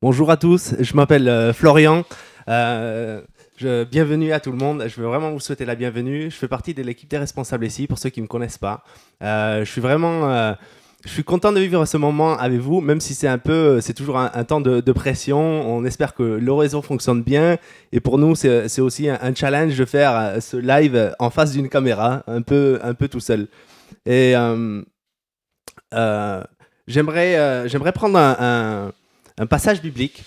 Bonjour à tous, je m'appelle Florian. Bienvenue à tout le monde. Je veux vraiment vous souhaiter la bienvenue. Je fais partie de l'équipe des responsables ici, pour ceux qui ne me connaissent pas. Je suis content de vivre ce moment avec vous, même si c'est toujours un temps de pression. On espère que l'oraison fonctionne bien. Et pour nous, c'est aussi un challenge de faire ce live en face d'une caméra, un peu tout seul. Et j'aimerais prendre un passage biblique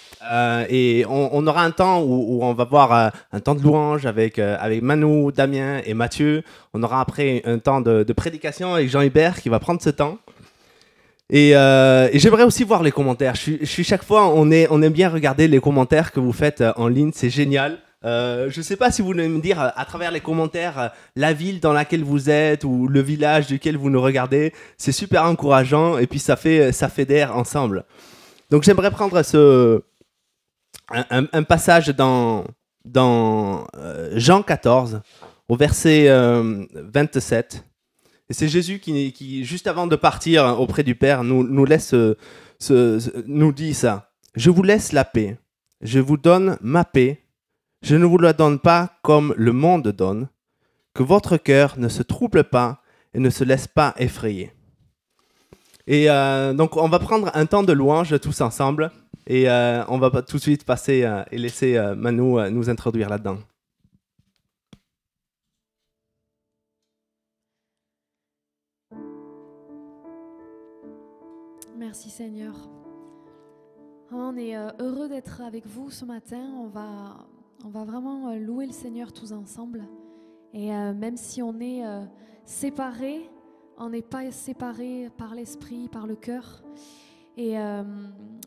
et on aura un temps où on va voir un temps de louange avec Manu, Damien et Mathieu. On aura après un temps de prédication avec Jean-Hubert qui va prendre ce temps. Et j'aimerais aussi voir les commentaires. Je suis chaque fois, on aime bien regarder les commentaires que vous faites en ligne, c'est génial. Je ne sais pas si vous voulez me dire à travers les commentaires la ville dans laquelle vous êtes ou le village duquel vous nous regardez. C'est super encourageant et puis ça fédère ensemble. Donc j'aimerais prendre un passage dans Jean 14 au verset 27. Et c'est Jésus qui, juste avant de partir auprès du Père, nous dit ça. Je vous laisse la paix. Je vous donne ma paix. Je ne vous la donne pas comme le monde donne. Que votre cœur ne se trouble pas et ne se laisse pas effrayer. Et donc, on va prendre un temps de louange tous ensemble. Et on va tout de suite passer et laisser Manu nous introduire là-dedans. Merci Seigneur. On est heureux d'être avec vous ce matin. On va vraiment louer le Seigneur tous ensemble. Et même si on est séparés, on n'est pas séparés par l'esprit, par le cœur. Et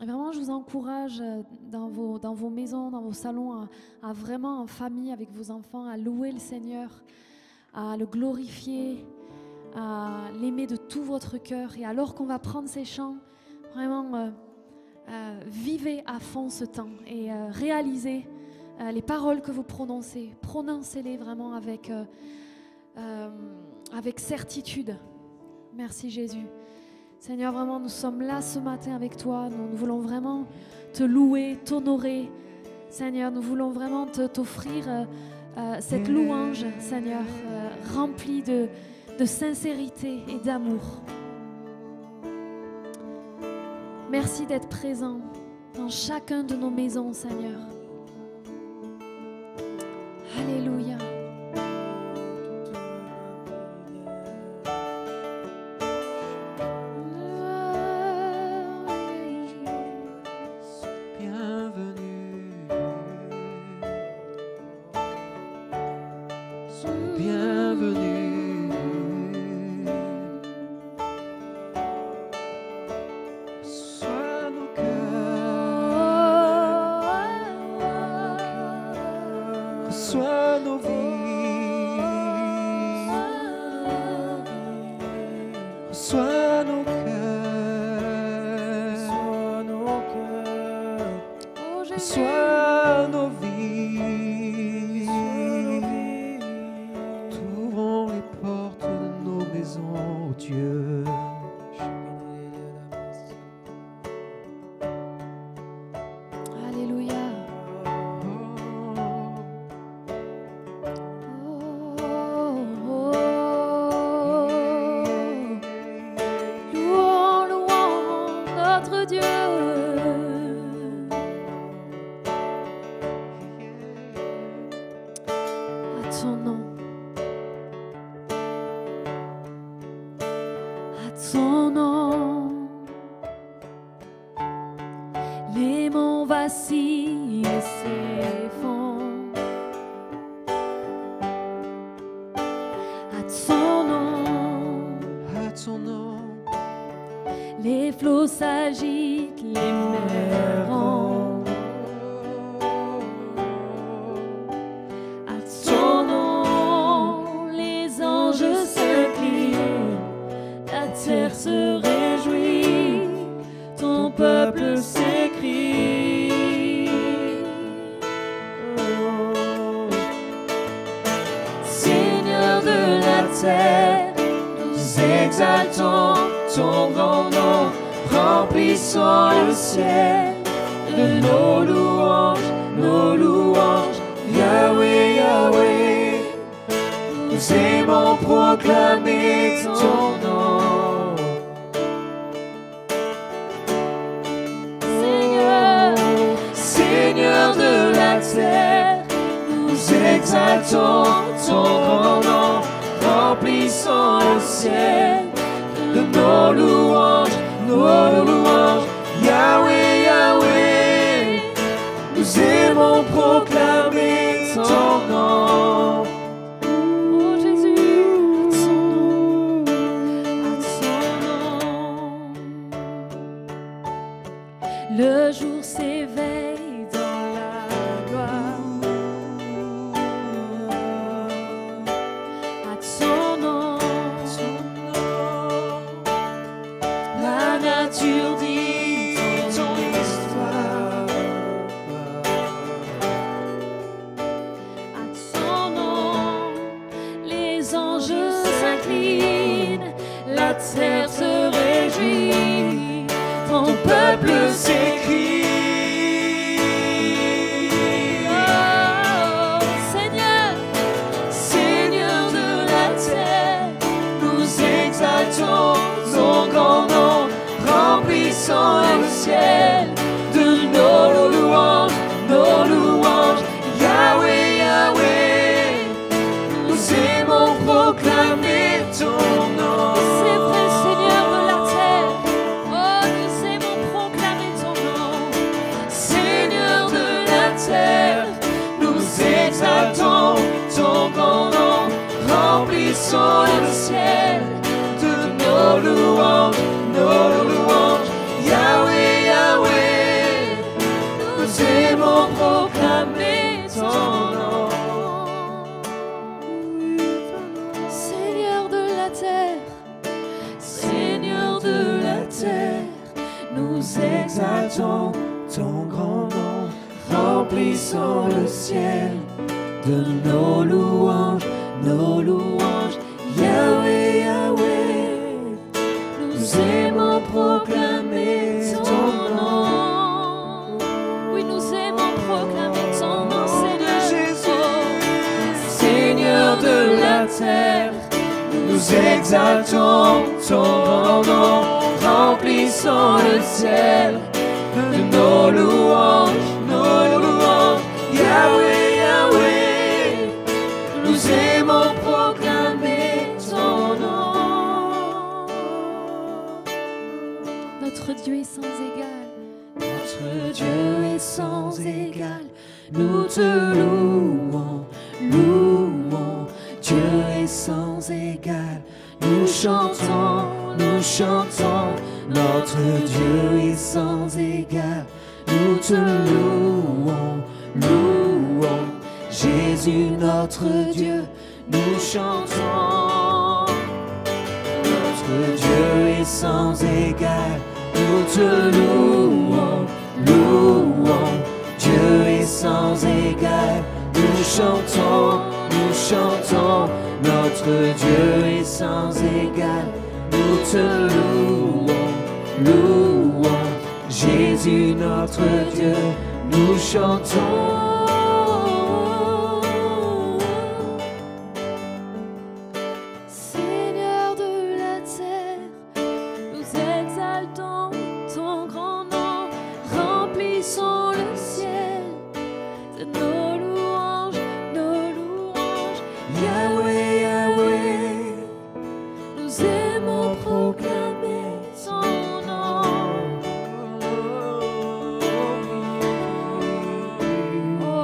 vraiment, je vous encourage dans vos maisons, dans vos salons, à vraiment en famille avec vos enfants, à louer le Seigneur, à le glorifier, à l'aimer de tout votre cœur. Et alors qu'on va prendre ces chants, vraiment vivez à fond ce temps et réalisez les paroles que vous prononcez. Prononcez-les vraiment avec certitude. Merci Jésus. Seigneur, vraiment, nous sommes là ce matin avec toi. Nous voulons vraiment te louer, t'honorer. Seigneur, nous voulons vraiment t'offrir cette louange, Seigneur, remplie de sincérité et d'amour. Merci d'être présent dans chacun de nos maisons, Seigneur. Alléluia. Ton grand nom, remplissant le ciel de nous aimons proclamer ton nom. Seigneur, Seigneur de la terre, nous exaltons ton grand nom, remplissons le ciel de nos louanges, Yahweh, Yahweh, nous aimons proclamer ton nom. oh Jésus, à ton nom. Le jour s'éveille dans la gloire. À ton nom, la nature dit ton histoire. À ton nom, les anges s'inclinent, la terre se réjouit, ton peuple s'écrie. Oh, Seigneur, Seigneur de la terre, nous exaltons ton grand nom, remplissons le ciel de nos louanges, Yahweh, Yahweh, nous aimons proclamer ton nom. c'est vrai, Seigneur de la terre, oh, nous aimons proclamer ton nom. Seigneur de la terre, nous exaltons ton grand nom, remplissons le ciel de nos louanges, Yahweh, Yahweh, nous aimons proclamer ton nom. Seigneur de la terre, Seigneur de la terre, nous exaltons ton grand nom, remplissons le ciel de nos louanges, Yahweh, Yahweh, nous aimons proclamer ton nom. oui, nous aimons proclamer ton nom, de Seigneur. Jésus, Seigneur de la terre, nous exaltons ton grand nom, remplissons le ciel de nos louanges, Yahweh, Yahweh, nous aimons proclamer ton nom. Notre Dieu est sans égal. Notre Dieu est sans égal, nous te louons, Dieu est sans égal, nous chantons, notre Dieu est sans égal, nous te louons, Jésus notre Dieu, nous chantons. Notre Dieu est sans égal, nous te louons, Dieu est sans égal, nous chantons, notre Dieu est sans égal, nous te louons, Jésus notre Dieu, nous chantons. Seigneur de la terre, nous exaltons ton grand nom, remplissons le ciel de nos louanges, Yahweh, Yahweh, nous aimons proclamer ton nom. Oh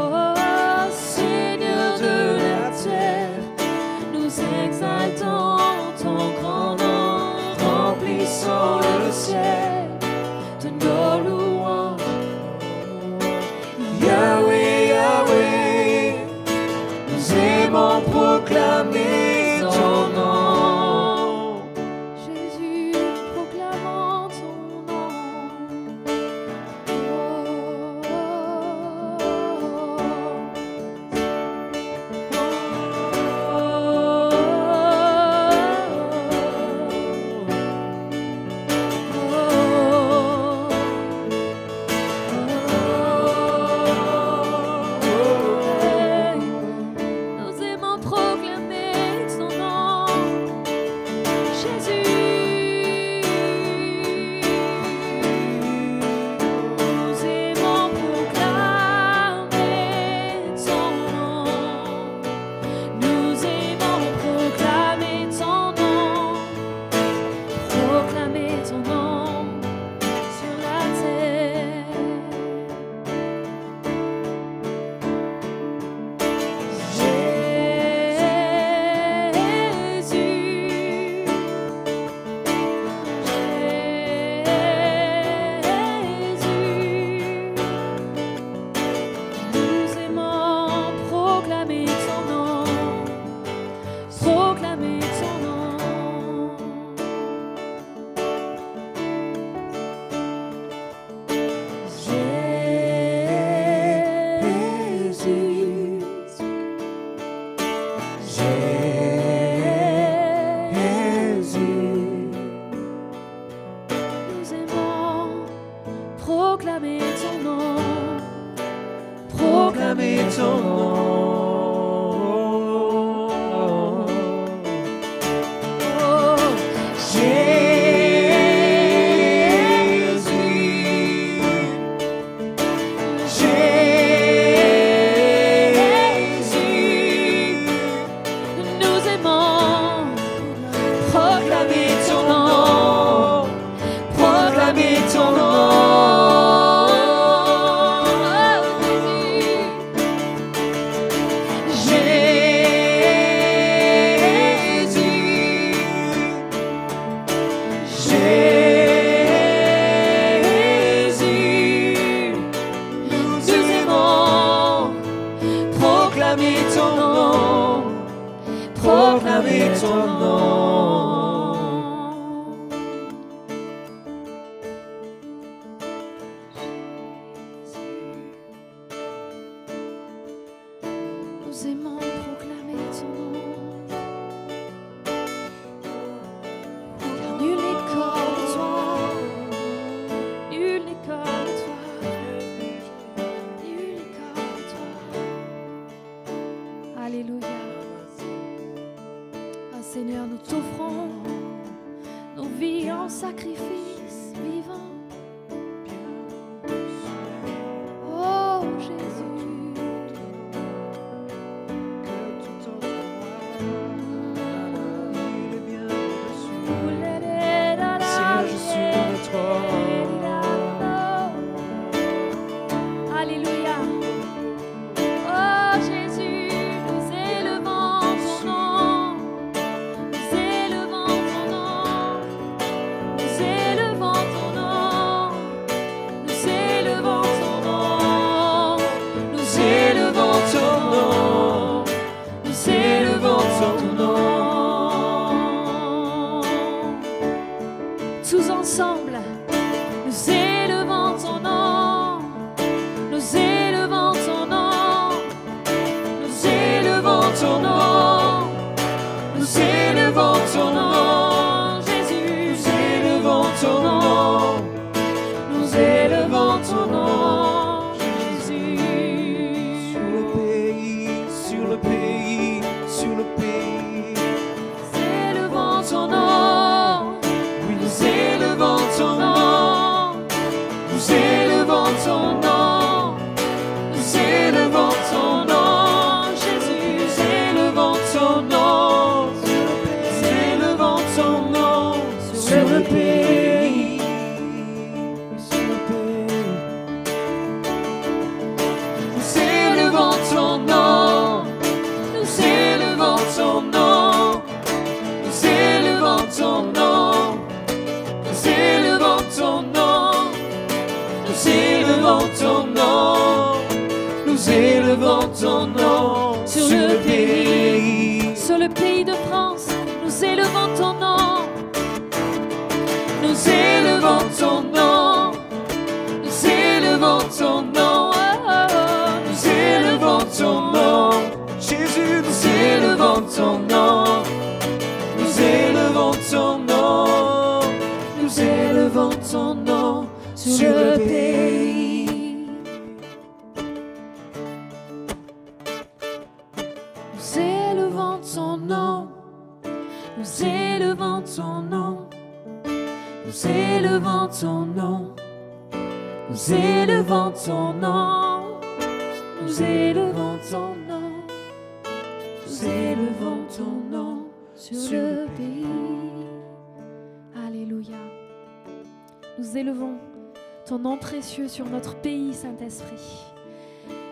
Précieux sur notre pays, Saint-Esprit.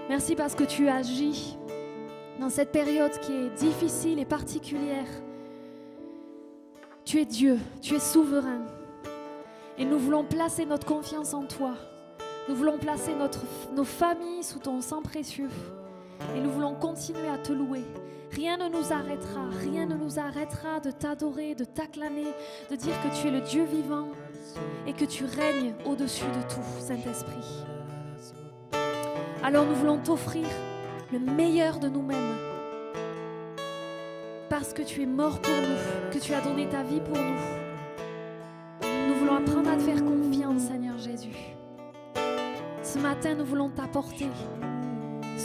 Merci parce que tu agis dans cette période qui est difficile et particulière. Tu es Dieu, tu es souverain. Et nous voulons placer notre confiance en toi. Nous voulons placer nos familles sous ton sang précieux. Et nous voulons continuer à te louer. Rien ne nous arrêtera de t'adorer, de t'acclamer, de dire que tu es le Dieu vivant et que tu règnes au-dessus de tout, Saint-Esprit. Alors nous voulons t'offrir le meilleur de nous-mêmes parce que tu es mort pour nous, que tu as donné ta vie pour nous. Nous voulons apprendre à te faire confiance, Seigneur Jésus. Ce matin, nous voulons t'apporter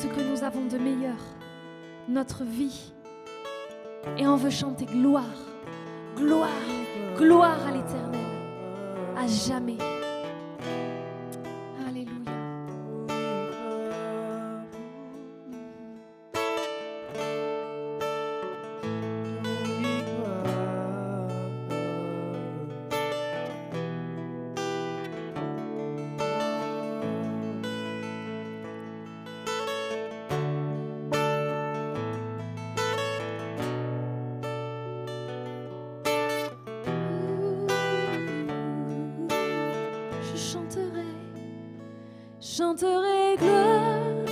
ce que nous avons de meilleur, notre vie. Et on veut chanter gloire, gloire, gloire à l'Éternel, à jamais. Alléluia. Chanterai gloire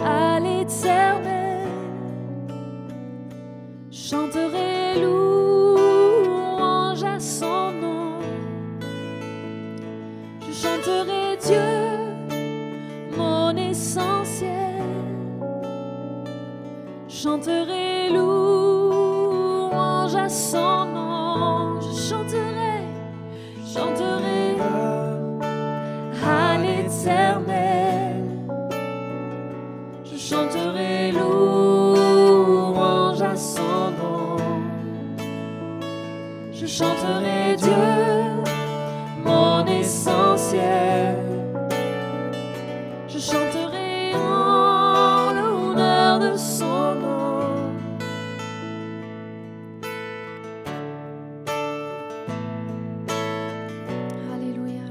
à l'Éternel, chanterai louange à son nom. Je chanterai Dieu, mon essentiel, chanterai louange à son nom. Je chanterai à l'Éternel, je chanterai louange à son nom. Je chanterai Dieu, mon essentiel, je chanterai en l'honneur de son nom. Alléluia.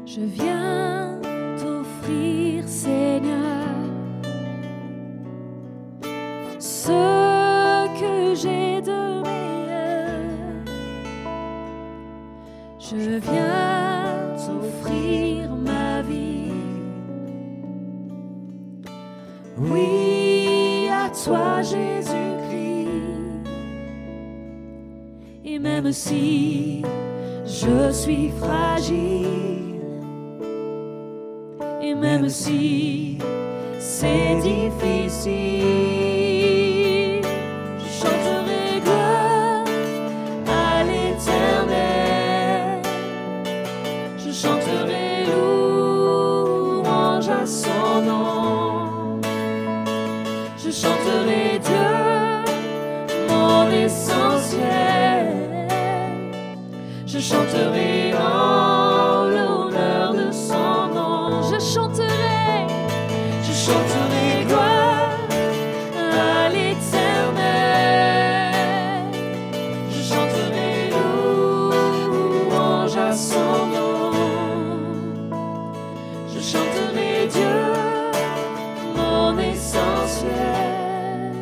Je viens t'offrir, Seigneur, ce que j'ai de meilleur. Je viens t'offrir ma vie. Oui, à toi, Jésus-Christ. Et même si je suis fragile, et même si c'est difficile, je chanterai gloire à l'Éternel, je chanterai louange à son nom, je chanterai Dieu, mon essentiel, je chanterai en l'honneur de son nom. Je chanterai gloire à l'Éternel, je chanterai louange à son nom, je chanterai Dieu, mon essentiel,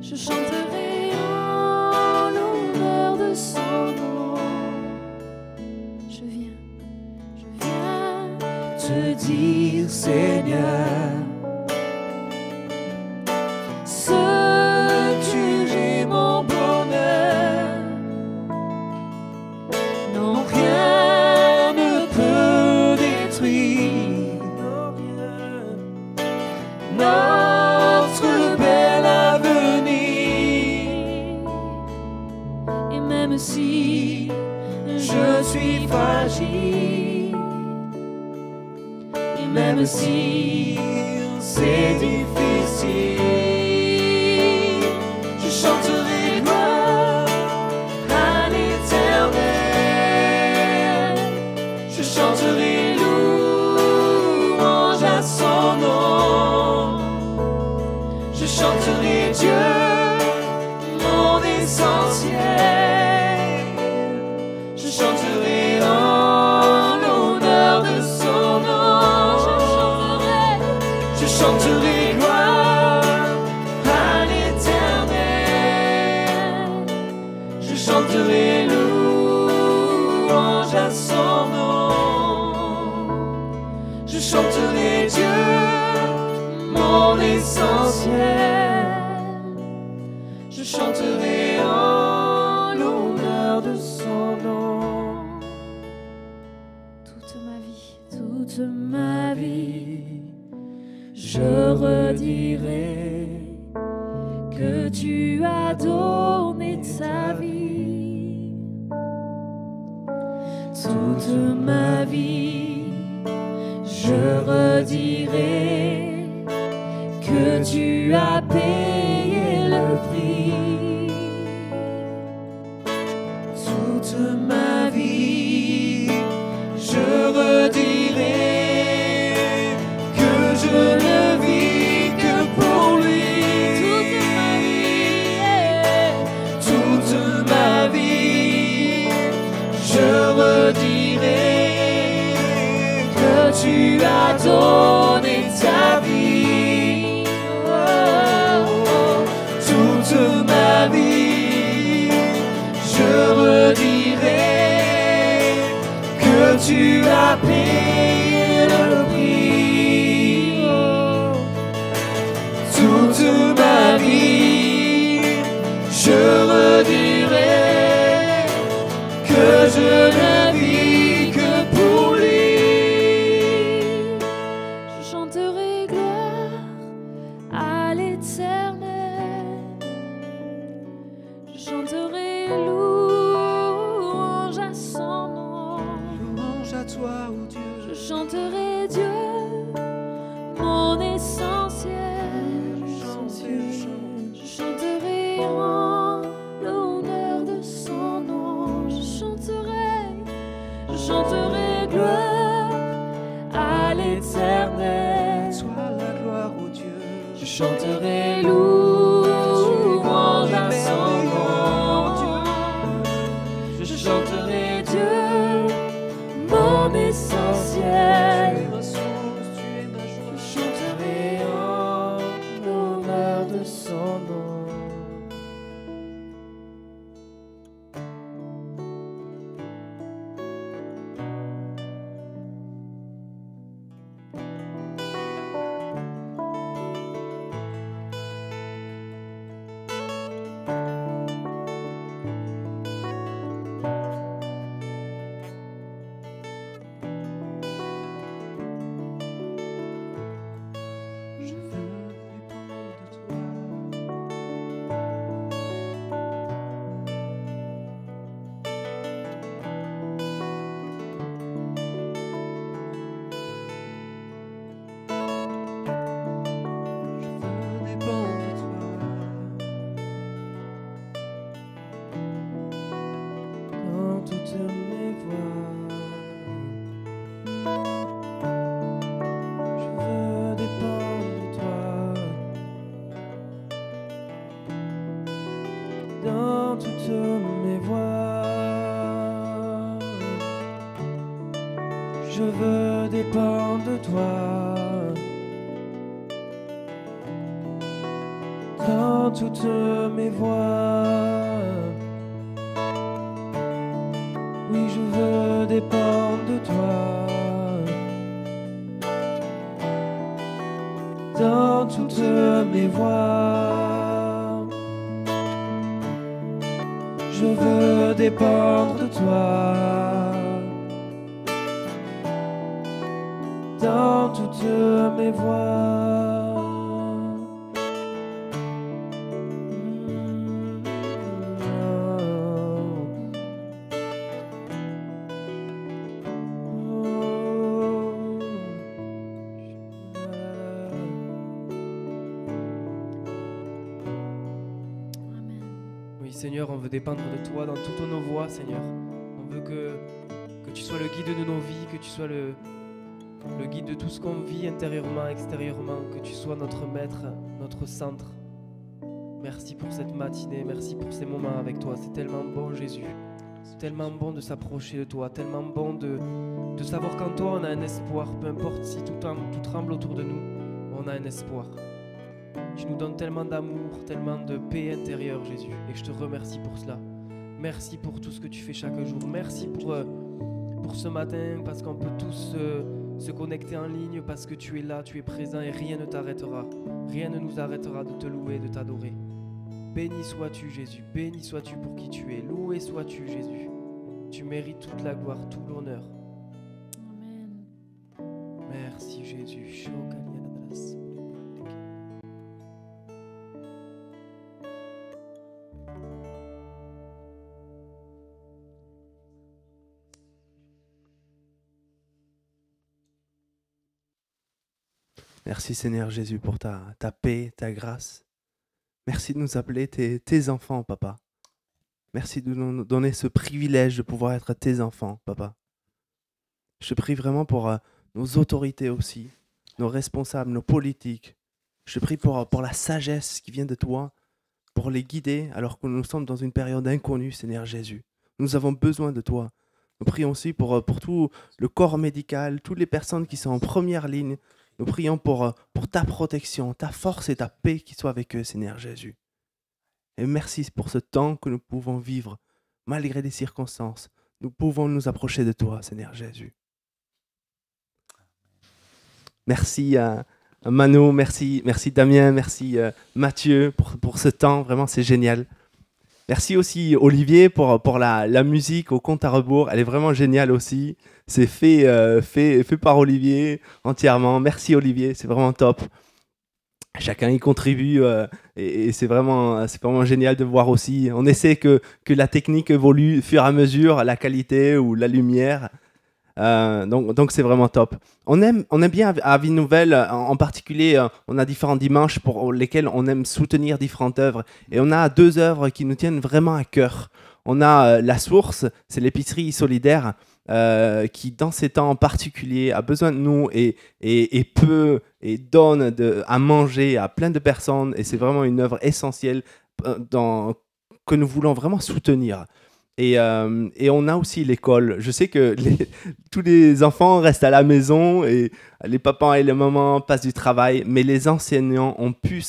je chanterai en l'honneur de son nom. Je viens te dire, Seigneur, ce que j'ai mon bonheur. Non, rien ne peut détruire notre bel avenir. Et même si je suis fragile, même si c'est difficile, je chanterai gloire à l'Éternel, je chanterai louange à son nom, je chanterai Dieu, mon essentiel, je chanterai en l'honneur de son nom. Je chanterai gloire à l'Éternel, je chanterai louange à son nom, je chanterai Dieu, mon essentiel, je chanterai en l'honneur de son nom. ma vie. Toute ma vie, je redirai que tu as donné ta vie. Toute ma vie, je redirai que tu as payé le prix. Toute ma vie, je redirai que je ne vis que pour lui. Toute ma vie, je redirai que tu as donné ta vie. Toute ma vie, je redirai que tu as payé le prix. Toute ma vie, je redirai que je ne vis que pour lui. Je chanterai gloire à l'Éternel. Je chanterai louange à son nom. Louange à toi, ô Dieu. Je chanterai Dieu, mon essentiel. Je chanterai en l'honneur de son nom. Je chanterai gloire à l'Éternel. Sois la gloire, ô Dieu. Je chanterai louange à son nom. Je chanterai Dieu, mon essentiel. Tu es ma Je joie. chanterai en l'honneur de son nom. Je veux dépendre de toi. Je veux dépendre de toi. Dans toutes mes voies, je veux dépendre de toi. Dans toutes mes voies, je veux dépendre de toi. Dans toutes mes voies, oui, je veux dépendre de toi. Dans toutes mes voies, je veux dépendre de toi. Dans toutes mes voies. Amen. Oui, Seigneur, on veut dépendre de toi dans toutes nos voies, Seigneur. On veut que tu sois le guide de nos vies, que tu sois le guide de tout ce qu'on vit intérieurement, extérieurement, que tu sois notre maître, notre centre. Merci pour cette matinée, merci pour ces moments avec toi. C'est tellement bon, Jésus. C'est tellement bon de s'approcher de toi, tellement bon de savoir qu'en toi on a un espoir. Peu importe si tout tremble autour de nous, on a un espoir. Tu nous donnes tellement d'amour, tellement de paix intérieure, Jésus. Et je te remercie pour cela. Merci pour tout ce que tu fais chaque jour. Merci pour ce matin, parce qu'on peut tous se connecter en ligne, parce que tu es là, tu es présent et rien ne t'arrêtera. Rien ne nous arrêtera de te louer, de t'adorer. Béni sois-tu, Jésus. Béni sois-tu pour qui tu es. Loué sois-tu, Jésus. Tu mérites toute la gloire, tout l'honneur. Amen. Merci Jésus. Merci Seigneur Jésus pour ta paix, ta grâce. Merci de nous appeler tes enfants, Papa. Merci de nous donner ce privilège de pouvoir être tes enfants, Papa. Je te prie vraiment pour nos autorités aussi, nos responsables, nos politiques. Je te prie pour la sagesse qui vient de toi, pour les guider alors que nous sommes dans une période inconnue, Seigneur Jésus. Nous avons besoin de toi. Nous prions aussi pour tout le corps médical, toutes les personnes qui sont en première ligne. Nous prions pour ta protection, ta force et ta paix qui soient avec eux, Seigneur Jésus. Et merci pour ce temps que nous pouvons vivre, malgré les circonstances. Nous pouvons nous approcher de toi, Seigneur Jésus. Merci à Manu, merci Damien, merci Mathieu pour ce temps. Vraiment, c'est génial. Merci aussi Olivier pour la musique au compte à rebours. Elle est vraiment géniale aussi. C'est fait par Olivier entièrement. Merci Olivier, c'est vraiment top. Chacun y contribue et c'est vraiment génial de voir aussi. On essaie que la technique évolue au fur et à mesure, la qualité ou la lumière. Donc c'est vraiment top. On aime bien à Vie Nouvelle, en particulier, on a différents dimanches pour lesquels on aime soutenir différentes œuvres. Et on a 2 œuvres qui nous tiennent vraiment à cœur. On a La Source, c'est l'épicerie solidaire, qui dans ces temps en particulier a besoin de nous et donne à manger à plein de personnes. Et c'est vraiment une œuvre essentielle que nous voulons vraiment soutenir. Et on a aussi l'école. Je sais que tous les enfants restent à la maison et les papas et les mamans passent du travail, mais les enseignants ont su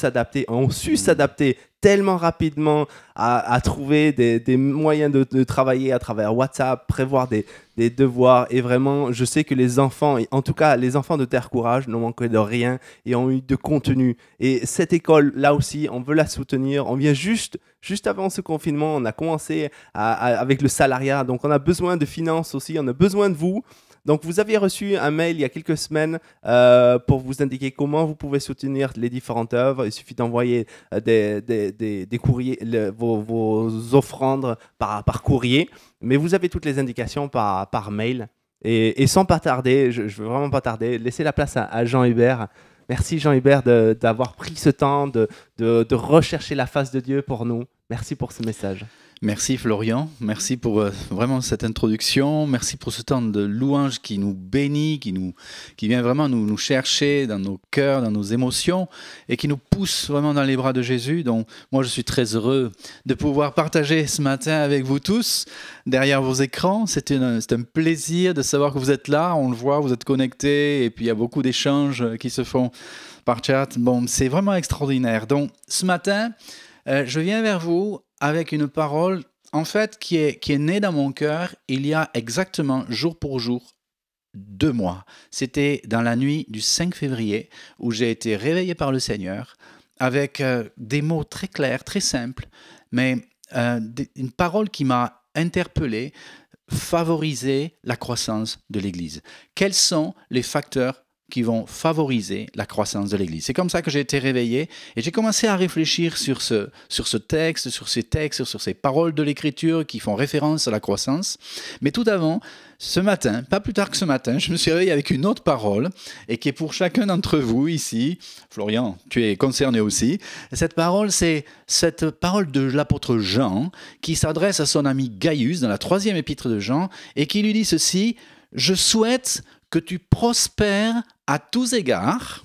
s'adapter tellement rapidement à trouver des moyens de travailler à travers WhatsApp, prévoir des devoirs. Et vraiment, je sais que les enfants, en tout cas les enfants de Terre Courage, n'ont manqué de rien et ont eu de contenu. Et cette école, là aussi, on veut la soutenir. On vient juste avant ce confinement, on a commencé avec le salariat. Donc, on a besoin de finances aussi, on a besoin de vous. Donc, vous aviez reçu un mail il y a quelques semaines pour vous indiquer comment vous pouvez soutenir les différentes œuvres. Il suffit d'envoyer des courriers, vos offrandes par courrier. Mais vous avez toutes les indications par mail. Et sans pas tarder, je ne veux vraiment pas tarder, laissez la place à Jean-Hubert. Merci Jean-Hubert d'avoir pris ce temps de rechercher la face de Dieu pour nous. Merci pour ce message. Merci Florian, merci pour vraiment cette introduction, merci pour ce temps de louange qui nous bénit, qui vient vraiment nous chercher dans nos cœurs, dans nos émotions et qui nous pousse vraiment dans les bras de Jésus. Donc moi je suis très heureux de pouvoir partager ce matin avec vous tous derrière vos écrans. C'est un plaisir de savoir que vous êtes là, on le voit, vous êtes connectés et puis il y a beaucoup d'échanges qui se font par chat. Bon, c'est vraiment extraordinaire. Donc ce matin, je viens vers vous avec une parole, en fait, qui est née dans mon cœur il y a exactement, jour pour jour, 2 mois. C'était dans la nuit du 5 février où j'ai été réveillé par le Seigneur avec des mots très clairs, très simples, mais une parole qui m'a interpellé, favoriser la croissance de l'Église. Quels sont les facteurs qui vont favoriser la croissance de l'Église? C'est comme ça que j'ai été réveillé et j'ai commencé à réfléchir sur ce texte, sur ces paroles de l'Écriture qui font référence à la croissance. Mais tout avant, ce matin, pas plus tard que ce matin, je me suis réveillé avec une autre parole et qui est pour chacun d'entre vous ici. Florian, tu es concerné aussi. Cette parole, c'est cette parole de l'apôtre Jean qui s'adresse à son ami Gaius dans la 3e épître de Jean et qui lui dit ceci: « Je souhaite que tu prospères à tous égards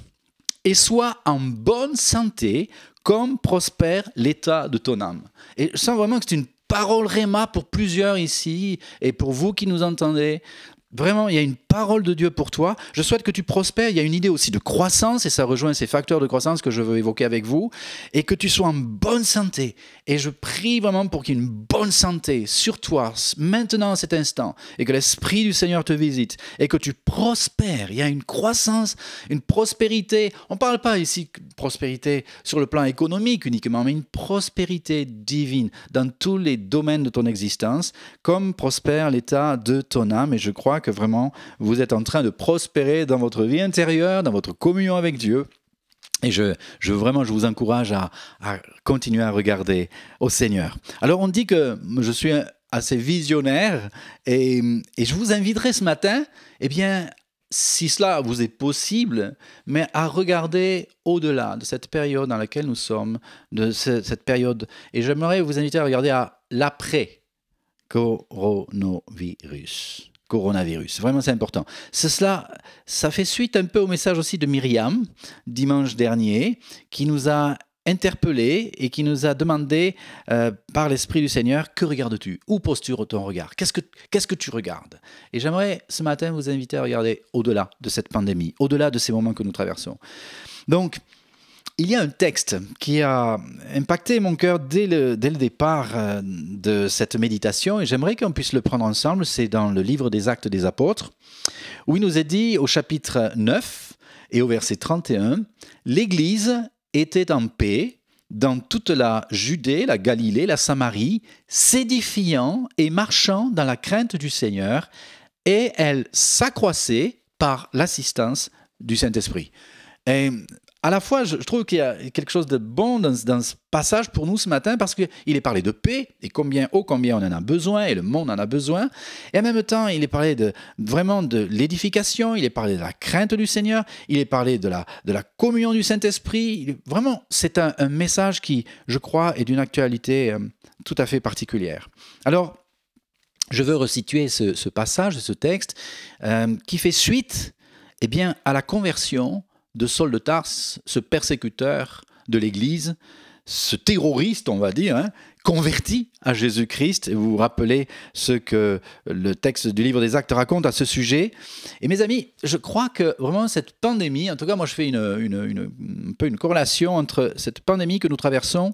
et sois en bonne santé comme prospère l'état de ton âme. » Et je sens vraiment que c'est une parole réma pour plusieurs ici et pour vous qui nous entendez. Vraiment, il y a une parole de Dieu pour toi. Je souhaite que tu prospères. Il y a une idée aussi de croissance et ça rejoint ces facteurs de croissance que je veux évoquer avec vous et que tu sois en bonne santé. Et je prie vraiment pour qu'il y ait une bonne santé sur toi maintenant à cet instant et que l'Esprit du Seigneur te visite et que tu prospères. Il y a une croissance, une prospérité. On ne parle pas ici prospérité sur le plan économique uniquement, mais une prospérité divine dans tous les domaines de ton existence, comme prospère l'état de ton âme. Et je crois que vraiment, vous êtes en train de prospérer dans votre vie intérieure, dans votre communion avec Dieu. Et je vous encourage à continuer à regarder au Seigneur. Alors, on dit que je suis assez visionnaire et je vous inviterai ce matin, eh bien, si cela vous est possible, mais à regarder au-delà de cette période dans laquelle nous sommes, de cette période. Et j'aimerais vous inviter à regarder à l'après-coronavirus. Coronavirus, vraiment c'est important. Ça fait suite un peu au message aussi de Myriam, dimanche dernier, qui nous a interpellés et qui nous a demandé par l'Esprit du Seigneur, que regardes-tu? Où poses-tu ton regard? Qu'est-ce que tu regardes? Et j'aimerais ce matin vous inviter à regarder au-delà de cette pandémie, au-delà de ces moments que nous traversons. Donc, il y a un texte qui a impacté mon cœur dès le départ de cette méditation et j'aimerais qu'on puisse le prendre ensemble. C'est dans le livre des Actes des Apôtres où il nous est dit au chapitre 9 et au verset 31 « L'Église était en paix dans toute la Judée, la Galilée, la Samarie, s'édifiant et marchant dans la crainte du Seigneur et elle s'accroissait par l'assistance du Saint-Esprit. » Et à la fois, je trouve qu'il y a quelque chose de bon dans ce passage pour nous ce matin parce qu'il est parlé de paix et combien on en a besoin et le monde en a besoin. Et en même temps, il est parlé vraiment de l'édification, il est parlé de la crainte du Seigneur, il est parlé de la communion du Saint-Esprit. Vraiment, c'est un message qui, je crois, est d'une actualité tout à fait particulière. Alors, je veux resituer ce passage, ce texte, qui fait suite à la conversion de Saul de Tarse, ce persécuteur de l'Église, ce terroriste, on va dire, converti à Jésus-Christ. Et vous vous rappelez ce que le texte du livre des Actes raconte à ce sujet. Et mes amis, je crois que vraiment cette pandémie, en tout cas moi je fais un peu une corrélation entre cette pandémie que nous traversons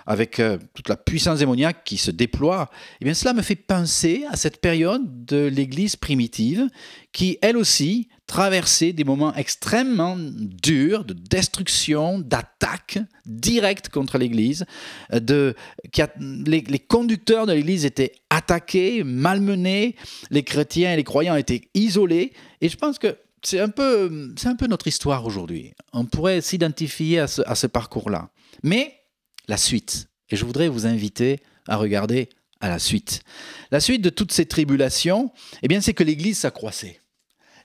avec toute la puissance démoniaque qui se déploie, eh bien cela me fait penser à cette période de l'Église primitive qui, elle aussi, traversait des moments extrêmement durs de destruction, d'attaque directe contre l'Église. Les conducteurs de l'Église étaient attaqués, malmenés, les chrétiens et les croyants étaient isolés. Et je pense que c'est un peu notre histoire aujourd'hui. On pourrait s'identifier à ce parcours-là. Mais la suite, et je voudrais vous inviter à regarder à la suite. La suite de toutes ces tribulations, eh bien, c'est que l'Église s'accroissait.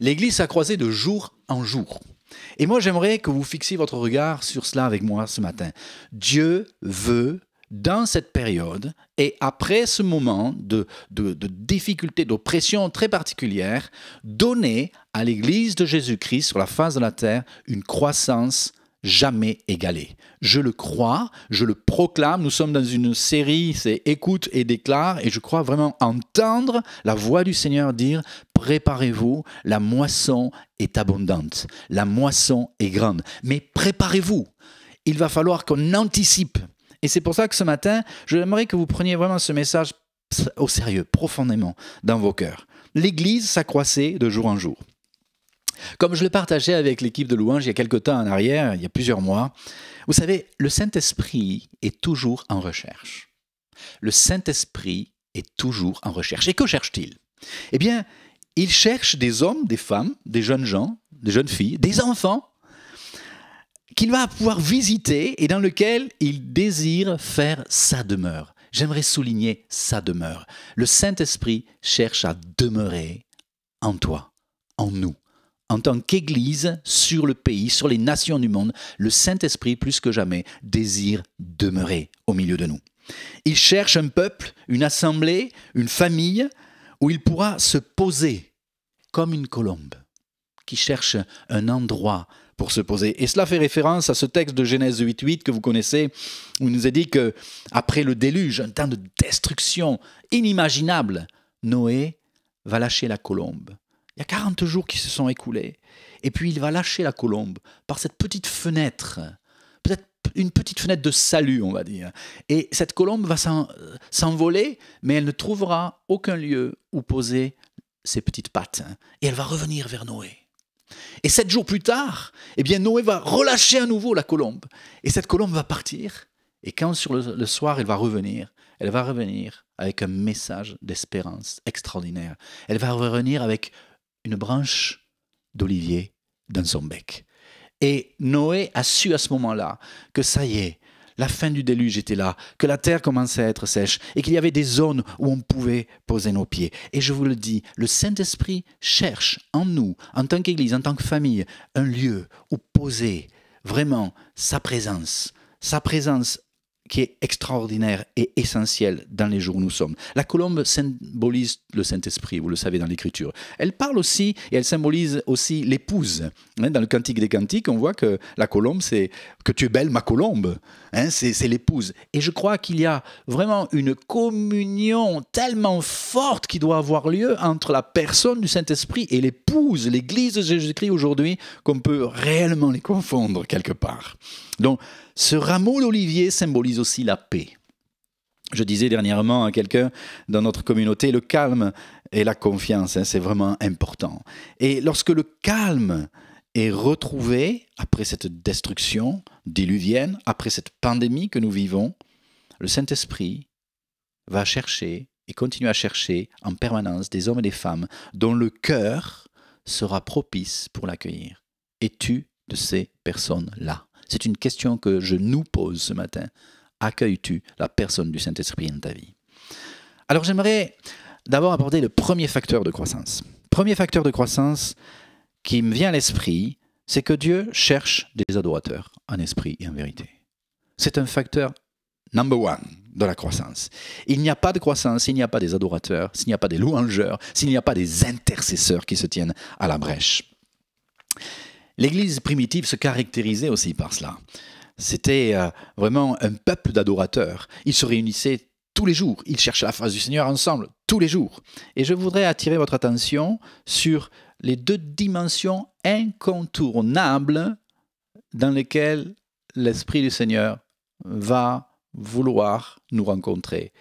L'Église s'accroissait de jour en jour. Et moi, j'aimerais que vous fixiez votre regard sur cela avec moi ce matin. Dieu veut, dans cette période, et après ce moment de difficulté, d'oppression très particulière, donner à l'Église de Jésus-Christ sur la face de la terre une croissance jamais égalée. Je le crois, je le proclame. Nous sommes dans une série, c'est écoute et déclare, et je crois vraiment entendre la voix du Seigneur dire « Préparez-vous, la moisson est abondante, la moisson est grande. » Mais préparez-vous, il va falloir qu'on anticipe. Et c'est pour ça que ce matin, j'aimerais que vous preniez vraiment ce message au sérieux, profondément, dans vos cœurs. L'Église s'accroissait de jour en jour. Comme je le partageais avec l'équipe de louange il y a quelque temps en arrière, il y a plusieurs mois, vous savez, le Saint-Esprit est toujours en recherche. Le Saint-Esprit est toujours en recherche. Et que cherche-t-il? Eh bien, il cherche des hommes, des femmes, des jeunes gens, des jeunes filles, des enfants qu'il va pouvoir visiter et dans lequel il désire faire sa demeure. J'aimerais souligner sa demeure. Le Saint-Esprit cherche à demeurer en toi, en nous. En tant qu'Église, sur le pays, sur les nations du monde, le Saint-Esprit, plus que jamais, désire demeurer au milieu de nous. Il cherche un peuple, une assemblée, une famille, où il pourra se poser comme une colombe, qui cherche un endroit pour se poser. Et cela fait référence à ce texte de Genèse 8.8 que vous connaissez, où il nous est dit qu'après le déluge, un temps de destruction inimaginable, Noé va lâcher la colombe. Il y a 40 jours qui se sont écoulés. Et puis il va lâcher la colombe par cette petite fenêtre, peut-être une petite fenêtre de salut, on va dire. Et cette colombe va s'envoler, mais elle ne trouvera aucun lieu où poser ses petites pattes. Et elle va revenir vers Noé. Et 7 jours plus tard, eh bien Noé va relâcher à nouveau la colombe. Et cette colombe va partir. Et quand sur le soir, elle va revenir avec un message d'espérance extraordinaire. Elle va revenir avec une branche d'olivier dans son bec. Et Noé a su à ce moment-là que ça y est, la fin du déluge était là, que la terre commençait à être sèche et qu'il y avait des zones où on pouvait poser nos pieds. Et je vous le dis, le Saint-Esprit cherche en nous, en tant qu'Église, en tant que famille, un lieu où poser vraiment sa présence qui est extraordinaire et essentielle dans les jours où nous sommes. La colombe symbolise le Saint-Esprit, vous le savez dans l'Écriture. Elle parle aussi et elle symbolise aussi l'épouse. Dans le Cantique des Cantiques, on voit que la colombe, c'est « que tu es belle, ma colombe ». C'est l'épouse. Et je crois qu'il y a vraiment une communion tellement forte qui doit avoir lieu entre la personne du Saint-Esprit et l'épouse, l'Église de Jésus-Christ aujourd'hui, qu'on peut réellement les confondre quelque part. Donc, ce rameau d'olivier symbolise aussi la paix. Je disais dernièrement à quelqu'un dans notre communauté, le calme et la confiance, c'est vraiment important. Et lorsque le calme est retrouvé après cette destruction diluvienne, après cette pandémie que nous vivons, le Saint-Esprit va chercher et continue à chercher en permanence des hommes et des femmes dont le cœur sera propice pour l'accueillir. Es-tu de ces personnes-là ? C'est une question que je nous pose ce matin. Accueilles-tu la personne du Saint-Esprit dans ta vie? Alors j'aimerais d'abord aborder le premier facteur de croissance. Premier facteur de croissance qui me vient à l'esprit, c'est que Dieu cherche des adorateurs en esprit et en vérité. C'est un facteur number one de la croissance. Il n'y a pas de croissance s'il n'y a pas des adorateurs, s'il n'y a pas des louangeurs, s'il n'y a pas des intercesseurs qui se tiennent à la brèche. L'Église primitive se caractérisait aussi par cela. C'était vraiment un peuple d'adorateurs. Ils se réunissaient tous les jours. Ils cherchaient la face du Seigneur ensemble, tous les jours. Et je voudrais attirer votre attention sur les 2 dimensions incontournables dans lesquelles l'Esprit du Seigneur va vouloir nous rencontrer.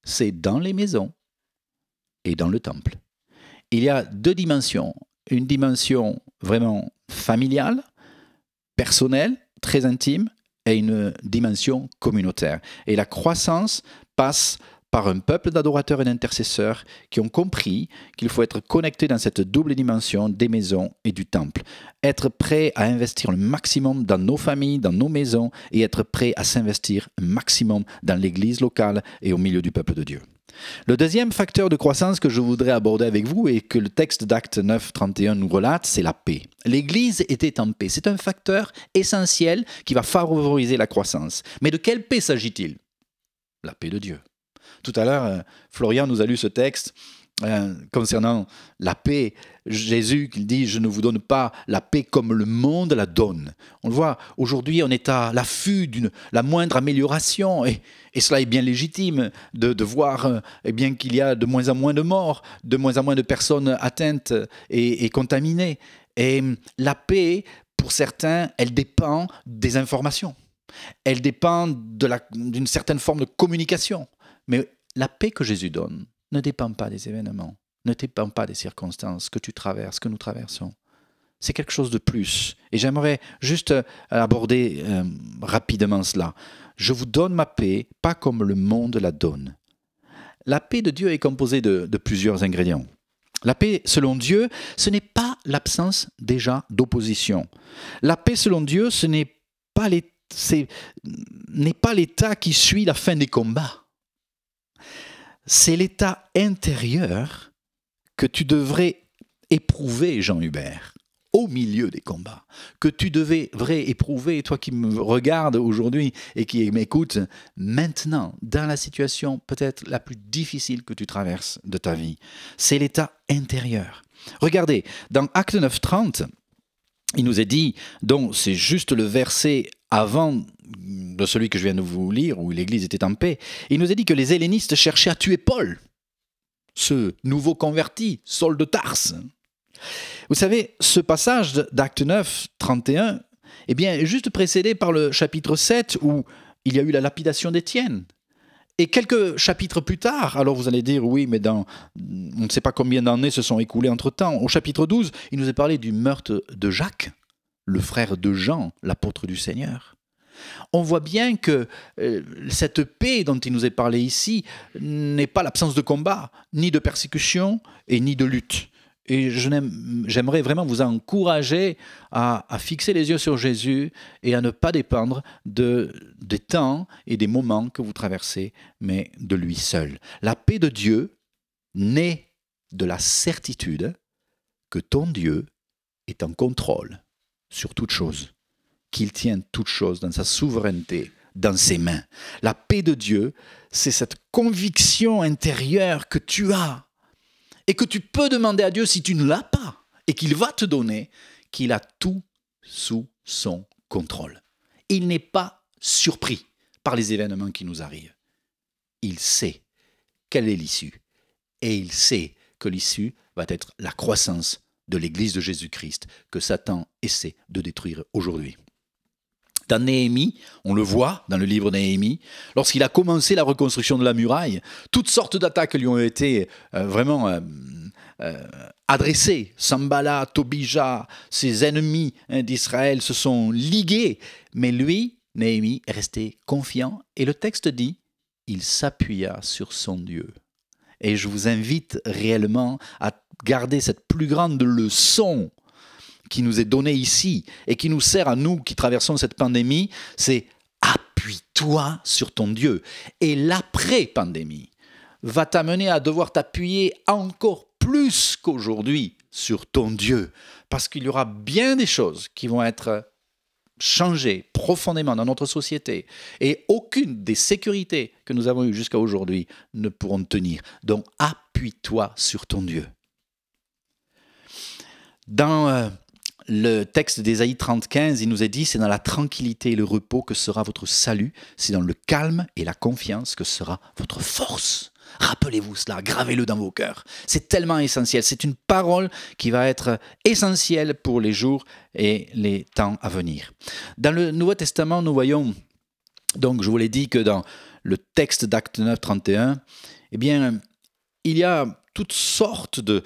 C'est dans les maisons et dans le temple. Il y a 2 dimensions. Une dimension vraiment familiale, personnelle, très intime, et une dimension communautaire. Et la croissance passe par un peuple d'adorateurs et d'intercesseurs qui ont compris qu'il faut être connecté dans cette double dimension des maisons et du temple. Être prêt à investir le maximum dans nos familles, dans nos maisons, et être prêt à s'investir un maximum dans l'église locale et au milieu du peuple de Dieu. Le deuxième facteur de croissance que je voudrais aborder avec vous et que le texte d'Actes 9, 31 nous relate, c'est la paix. L'Église était en paix. C'est un facteur essentiel qui va favoriser la croissance. Mais de quelle paix s'agit-il? La paix de Dieu. Tout à l'heure, Florian nous a lu ce texte concernant la paix. Jésus qui dit « Je ne vous donne pas la paix comme le monde la donne ». On le voit, aujourd'hui, on est à l'affût d'une la moindre amélioration et cela est bien légitime de voir bien qu'il y a de moins en moins de morts, de moins en moins de personnes atteintes et contaminées. Et la paix, pour certains, elle dépend des informations. Elle dépend d'une certaine forme de communication. Mais la paix que Jésus donne ne dépend pas des événements, ne dépend pas des circonstances que tu traverses, que nous traversons. C'est quelque chose de plus. Et j'aimerais juste aborder rapidement cela. Je vous donne ma paix, pas comme le monde la donne. La paix de Dieu est composée de plusieurs ingrédients. La paix, selon Dieu, ce n'est pas l'absence déjà d'opposition. La paix, selon Dieu, ce n'est pas l'état qui suit la fin des combats. C'est l'état intérieur que tu devrais éprouver, Jean-Hubert, au milieu des combats, que tu devrais éprouver, toi qui me regardes aujourd'hui et qui m'écoutes maintenant, dans la situation peut-être la plus difficile que tu traverses de ta vie. C'est l'état intérieur. Regardez, dans Actes 9, 30, il nous est dit, donc c'est juste le verset avant de celui que je viens de vous lire, où l'Église était en paix, il nous est dit que les hellénistes cherchaient à tuer Paul, ce nouveau converti, Saul de Tarse. Vous savez, ce passage d'Actes 9, 31, eh bien, est juste précédé par le chapitre 7, où il y a eu la lapidation d'Étienne. Et quelques chapitres plus tard, alors vous allez dire, oui, mais on ne sait pas combien d'années se sont écoulées entre-temps. Au chapitre 12, il nous est parlé du meurtre de Jacques, le frère de Jean, l'apôtre du Seigneur. On voit bien que cette paix dont il nous est parlé ici n'est pas l'absence de combat, ni de persécution et ni de lutte. Et j'aimerais vraiment vous encourager à fixer les yeux sur Jésus et à ne pas dépendre des temps et des moments que vous traversez, mais de lui seul. La paix de Dieu naît de la certitude que ton Dieu est en contrôle sur toute chose, qu'il tient toute chose dans sa souveraineté, dans ses mains. La paix de Dieu, c'est cette conviction intérieure que tu as et que tu peux demander à Dieu si tu ne l'as pas, et qu'il va te donner, qu'il a tout sous son contrôle. Il n'est pas surpris par les événements qui nous arrivent. Il sait quelle est l'issue, et il sait que l'issue va être la croissance de l'Église de Jésus-Christ que Satan essaie de détruire aujourd'hui. Dans Néhémie, on le voit dans le livre de Néhémie, lorsqu'il a commencé la reconstruction de la muraille, toutes sortes d'attaques lui ont été vraiment adressées. Sanballat, Tobija, ses ennemis d'Israël se sont ligués. Mais lui, Néhémie, est resté confiant. Et le texte dit, il s'appuya sur son Dieu. Et je vous invite réellement à garder cette plus grande leçon qui nous est donné ici et qui nous sert à nous qui traversons cette pandémie, c'est appuie-toi sur ton Dieu. Et l'après-pandémie va t'amener à devoir t'appuyer encore plus qu'aujourd'hui sur ton Dieu, parce qu'il y aura bien des choses qui vont être changées profondément dans notre société et aucune des sécurités que nous avons eues jusqu'à aujourd'hui ne pourront tenir. Donc appuie-toi sur ton Dieu. Dans le texte d'Ésaïe 30,15, il nous est dit, c'est dans la tranquillité et le repos que sera votre salut, c'est dans le calme et la confiance que sera votre force. Rappelez-vous cela, gravez-le dans vos cœurs. C'est tellement essentiel, c'est une parole qui va être essentielle pour les jours et les temps à venir. Dans le Nouveau Testament, nous voyons, donc je vous l'ai dit que dans le texte d'Actes 9, 31, eh bien, il y a toutes sortes de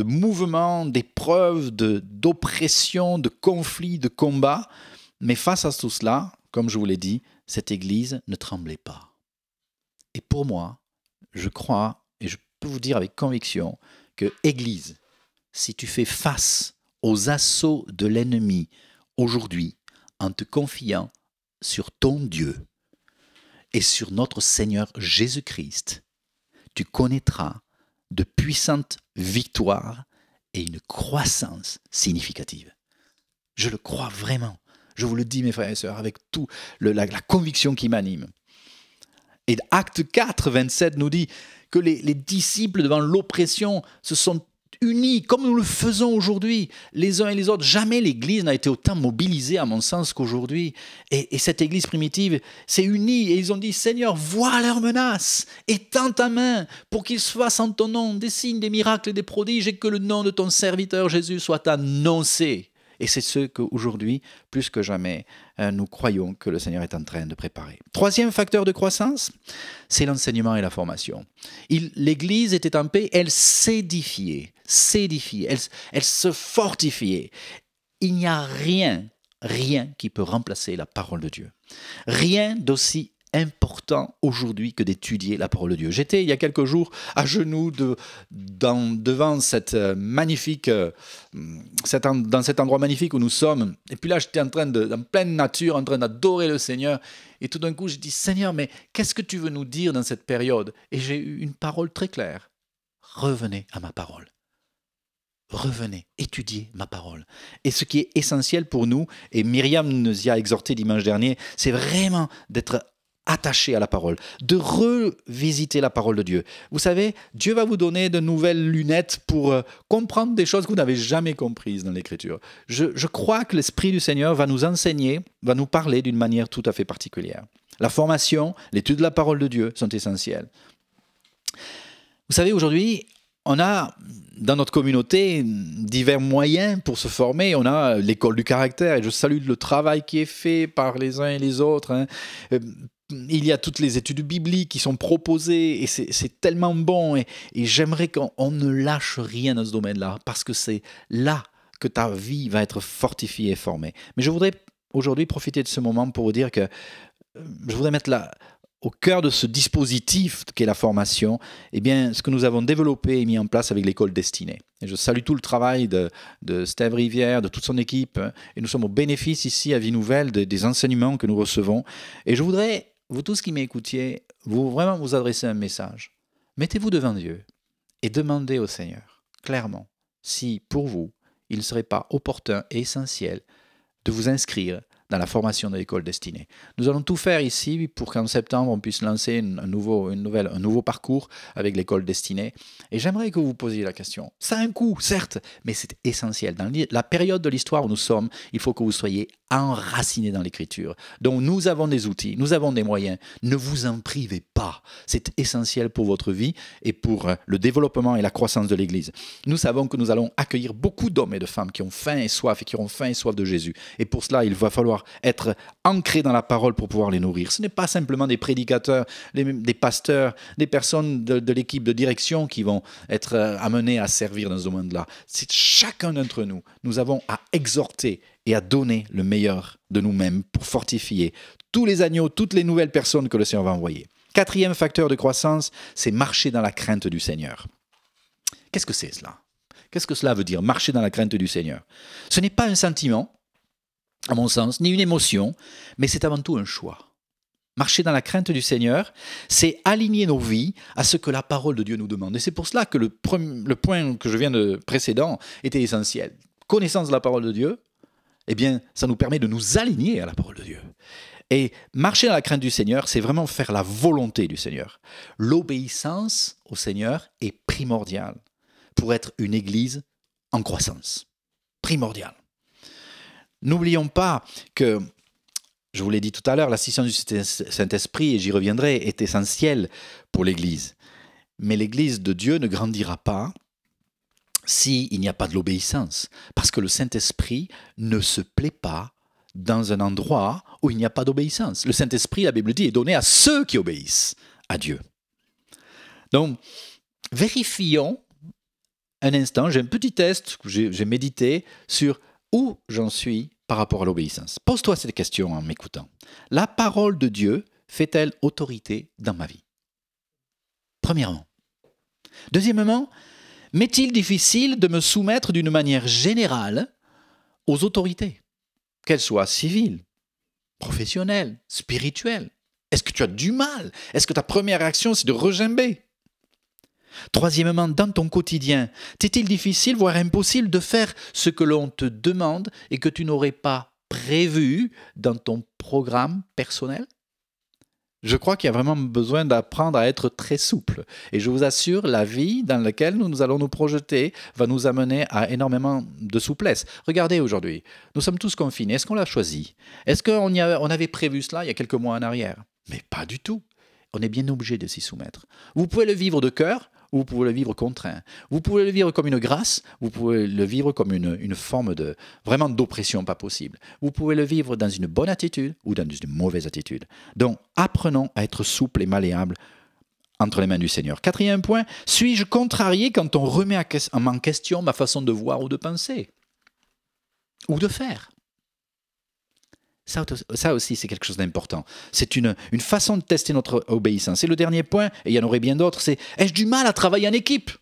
mouvements, d'épreuves, d'oppression, de conflits, de combats. Mais face à tout cela, comme je vous l'ai dit, cette Église ne tremblait pas. Et pour moi, je crois, et je peux vous dire avec conviction, que Église, si tu fais face aux assauts de l'ennemi aujourd'hui, en te confiant sur ton Dieu et sur notre Seigneur Jésus-Christ, tu connaîtras de puissantes victoires et une croissance significative. Je le crois vraiment. Je vous le dis, mes frères et sœurs, avec toute la conviction qui m'anime. Et Acte 4, 27 nous dit que les disciples, devant l'oppression, se sont unis, comme nous le faisons aujourd'hui, les uns et les autres. Jamais l'Église n'a été autant mobilisée, à mon sens, qu'aujourd'hui. Et cette Église primitive s'est unie et ils ont dit, Seigneur, vois leurs menaces, étends ta main pour qu'ils se fassent en ton nom des signes, des miracles et des prodiges et que le nom de ton serviteur Jésus soit annoncé. Et c'est ce qu'aujourd'hui, plus que jamais, nous croyons que le Seigneur est en train de préparer. Troisième facteur de croissance, c'est l'enseignement et la formation. L'Église était en paix, elle s'édifiait, elle se fortifiait. Il n'y a rien qui peut remplacer la parole de Dieu. Rien d'aussi important aujourd'hui que d'étudier la parole de Dieu. J'étais il y a quelques jours à genoux devant cette magnifique, dans cet endroit magnifique où nous sommes. Et puis là, j'étais en pleine nature, en train d'adorer le Seigneur. Et tout d'un coup, j'ai dit, Seigneur, mais qu'est-ce que tu veux nous dire dans cette période? Et j'ai eu une parole très claire. Revenez à ma parole. Revenez, étudiez ma parole. Et ce qui est essentiel pour nous, et Myriam nous y a exhorté dimanche dernier, c'est vraiment d'être attaché à la parole, de revisiter la parole de Dieu. Vous savez, Dieu va vous donner de nouvelles lunettes pour comprendre des choses que vous n'avez jamais comprises dans l'Écriture. Je crois que l'Esprit du Seigneur va nous enseigner, va nous parler d'une manière tout à fait particulière. La formation, l'étude de la parole de Dieu sont essentielles. Vous savez, aujourd'hui, on a dans notre communauté divers moyens pour se former. On a l'école du caractère et je salue le travail qui est fait par les uns et les autres. il y a toutes les études bibliques qui sont proposées et c'est tellement bon. Et j'aimerais qu'on ne lâche rien dans ce domaine-là parce que c'est là que ta vie va être fortifiée et formée. Mais je voudrais aujourd'hui profiter de ce moment pour vous dire que je voudrais mettre au cœur de ce dispositif qu'est la formation, eh bien, ce que nous avons développé et mis en place avec l'école destinée. Et je salue tout le travail de Steve Rivière, de toute son équipe, et nous sommes au bénéfice ici à Vie Nouvelle des enseignements que nous recevons. Et je voudrais, vous tous qui m'écoutiez, vraiment vous adresser un message. Mettez-vous devant Dieu et demandez au Seigneur, clairement, si pour vous, il ne serait pas opportun et essentiel de vous inscrire dans la formation de l'école destinée. Nous allons tout faire ici pour qu'en septembre, on puisse lancer un nouveau parcours avec l'école destinée. Et j'aimerais que vous vous posiez la question. Ça a un coût, certes, mais c'est essentiel. Dans la période de l'histoire où nous sommes, il faut que vous soyez enracinés dans l'écriture. Donc nous avons des outils, nous avons des moyens. Ne vous en privez pas. C'est essentiel pour votre vie et pour le développement et la croissance de l'Église. Nous savons que nous allons accueillir beaucoup d'hommes et de femmes qui ont faim et soif et qui auront faim et soif de Jésus. Et pour cela, il va falloir être ancrés dans la parole pour pouvoir les nourrir. Ce n'est pas simplement des prédicateurs, des pasteurs, des personnes de l'équipe de direction qui vont être amenés à servir dans ce domaine-là. C'est chacun d'entre nous. Nous avons à exhorter et à donner le meilleur de nous-mêmes pour fortifier tous les agneaux, toutes les nouvelles personnes que le Seigneur va envoyer. Quatrième facteur de croissance, c'est marcher dans la crainte du Seigneur. Qu'est-ce que c'est cela? Qu'est-ce que cela veut dire, marcher dans la crainte du Seigneur? Ce n'est pas un sentiment, à mon sens, ni une émotion, mais c'est avant tout un choix. Marcher dans la crainte du Seigneur, c'est aligner nos vies à ce que la parole de Dieu nous demande. Et c'est pour cela que le point que je viens de précédent était essentiel. Connaissance de la parole de Dieu, eh bien, ça nous permet de nous aligner à la parole de Dieu. Et marcher dans la crainte du Seigneur, c'est vraiment faire la volonté du Seigneur. L'obéissance au Seigneur est primordiale pour être une église en croissance. Primordiale. N'oublions pas que, je vous l'ai dit tout à l'heure, l'assistance du Saint-Esprit, et j'y reviendrai, est essentielle pour l'Église. Mais l'Église de Dieu ne grandira pas s'il n'y a pas de l'obéissance. Parce que le Saint-Esprit ne se plaît pas dans un endroit où il n'y a pas d'obéissance. Le Saint-Esprit, la Bible dit, est donné à ceux qui obéissent à Dieu. Donc, vérifions un instant, j'ai un petit test que j'ai médité sur où j'en suis par rapport à l'obéissance. Pose-toi cette question en m'écoutant. La parole de Dieu fait-elle autorité dans ma vie? Premièrement. Deuxièmement, m'est-il difficile de me soumettre d'une manière générale aux autorités, qu'elles soient civiles, professionnelles, spirituelles? Est-ce que tu as du mal? Est-ce que ta première réaction, c'est de regimber? Troisièmement, dans ton quotidien, t'est-il difficile, voire impossible, de faire ce que l'on te demande et que tu n'aurais pas prévu dans ton programme personnel? Je crois qu'il y a vraiment besoin d'apprendre à être très souple. Et je vous assure, la vie dans laquelle nous allons nous projeter va nous amener à énormément de souplesse. Regardez aujourd'hui, nous sommes tous confinés. Est-ce qu'on l'a choisi? Est-ce qu'on avait prévu cela il y a quelques mois en arrière? Mais pas du tout. On est bien obligé de s'y soumettre. Vous pouvez le vivre de cœur, ou vous pouvez le vivre contraint. Vous pouvez le vivre comme une grâce, vous pouvez le vivre comme une forme vraiment d'oppression pas possible. Vous pouvez le vivre dans une bonne attitude ou dans une mauvaise attitude. Donc, apprenons à être souple et malléable entre les mains du Seigneur. Quatrième point, suis-je contrarié quand on remet en question ma façon de voir ou de penser? Ou de faire? Ça aussi, c'est quelque chose d'important. C'est une façon de tester notre obéissance. Et le dernier point, et il y en aurait bien d'autres, c'est ai-je du mal à travailler en équipe?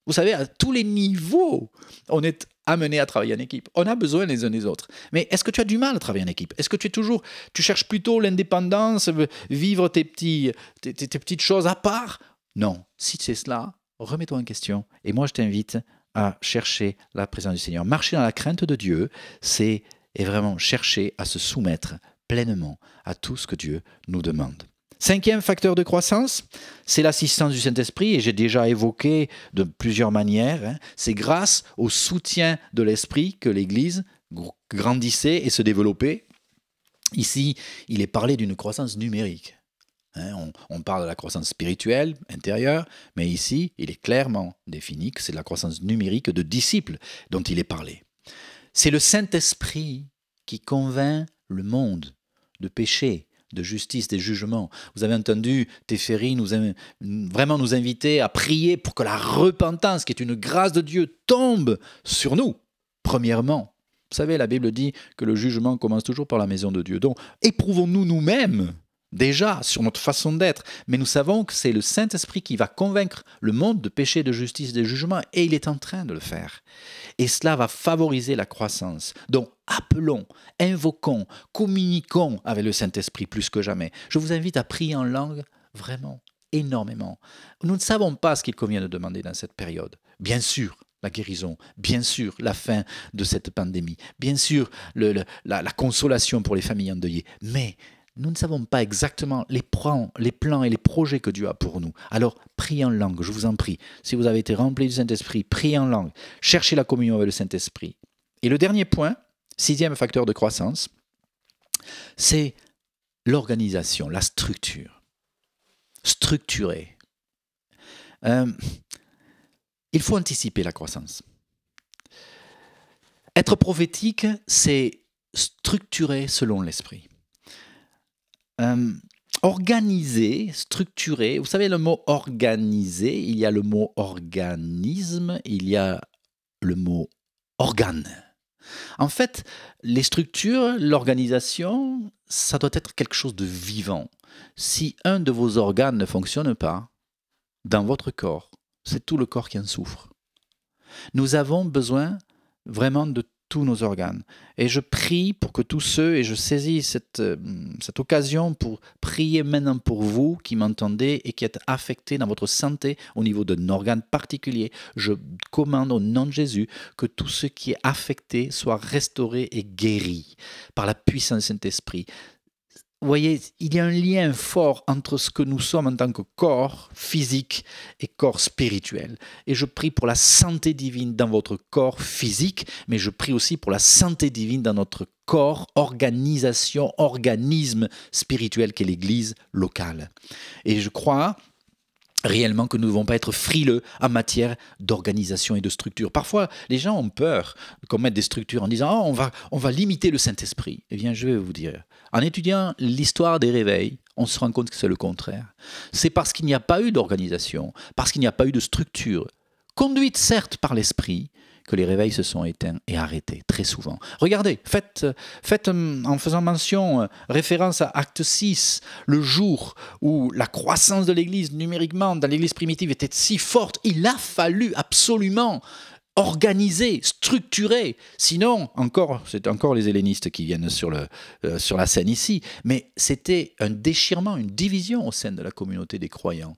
Vous savez, à tous les niveaux, on est amené à travailler en équipe. On a besoin les uns des autres. Mais est-ce que tu as du mal à travailler en équipe? Est-ce que tu cherches plutôt l'indépendance, vivre tes petites choses à part? Non. Si c'est cela, remets-toi en question. Et moi, je t'invite à chercher la présence du Seigneur. Marcher dans la crainte de Dieu, c'est vraiment chercher à se soumettre pleinement à tout ce que Dieu nous demande. Cinquième facteur de croissance, c'est l'assistance du Saint-Esprit, et j'ai déjà évoqué de plusieurs manières. C'est grâce au soutien de l'Esprit que l'Église grandissait et se développait. Ici, il est parlé d'une croissance numérique. On parle de la croissance spirituelle, intérieure, mais ici, il est clairement défini que c'est de la croissance numérique de disciples dont il est parlé. C'est le Saint-Esprit qui convainc le monde de péché, de justice, des jugements. Vous avez entendu Théphérie vraiment nous inviter à prier pour que la repentance, qui est une grâce de Dieu, tombe sur nous, premièrement. Vous savez, la Bible dit que le jugement commence toujours par la maison de Dieu. Donc, éprouvons-nous nous-mêmes déjà sur notre façon d'être, mais nous savons que c'est le Saint-Esprit qui va convaincre le monde de péché, de justice, de jugement, et il est en train de le faire. Et cela va favoriser la croissance. Donc, appelons, invoquons, communiquons avec le Saint-Esprit plus que jamais. Je vous invite à prier en langue, vraiment, énormément. Nous ne savons pas ce qu'il convient de demander dans cette période. Bien sûr, la guérison, bien sûr, la fin de cette pandémie, bien sûr, la consolation pour les familles endeuillées, mais nous ne savons pas exactement les plans et les projets que Dieu a pour nous. Alors, priez en langue, je vous en prie. Si vous avez été rempli du Saint-Esprit, priez en langue. Cherchez la communion avec le Saint-Esprit. Et le dernier point, 6e facteur de croissance, c'est l'organisation, la structure. Structurer. Il faut anticiper la croissance. Être prophétique, c'est structurer selon l'Esprit. Organiser, structurer, vous savez le mot organiser, il y a le mot organisme, il y a le mot organe. En fait, les structures, l'organisation, ça doit être quelque chose de vivant. Si un de vos organes ne fonctionne pas dans votre corps, c'est tout le corps qui en souffre. Nous avons besoin vraiment de tous nos organes. Et je prie pour que tous ceux, et je saisis cette occasion pour prier maintenant pour vous qui m'entendez et qui êtes affectés dans votre santé au niveau d'un organe particulier. Je commande au nom de Jésus que tout ce qui est affecté soit restauré et guéri par la puissance du Saint-Esprit. Vous voyez, il y a un lien fort entre ce que nous sommes en tant que corps physique et corps spirituel. Et je prie pour la santé divine dans votre corps physique, mais je prie aussi pour la santé divine dans notre corps, organisation, organisme spirituel qu'est l'Église locale. Et je crois réellement que nous ne devons pas être frileux en matière d'organisation et de structure. Parfois, les gens ont peur qu'on mette des structures en disant « Oh, on va limiter le Saint-Esprit ». Eh bien, je vais vous dire, en étudiant l'histoire des réveils, on se rend compte que c'est le contraire. C'est parce qu'il n'y a pas eu d'organisation, parce qu'il n'y a pas eu de structure, conduite certes par l'Esprit, que les réveils se sont éteints et arrêtés, très souvent. Regardez, faites en faisant mention, référence à Acte 6, le jour où la croissance de l'Église numériquement dans l'Église primitive était si forte, il a fallu absolument organiser, structurer. Sinon, c'est encore les hellénistes qui viennent sur la scène ici, mais c'était un déchirement, une division au sein de la communauté des croyants.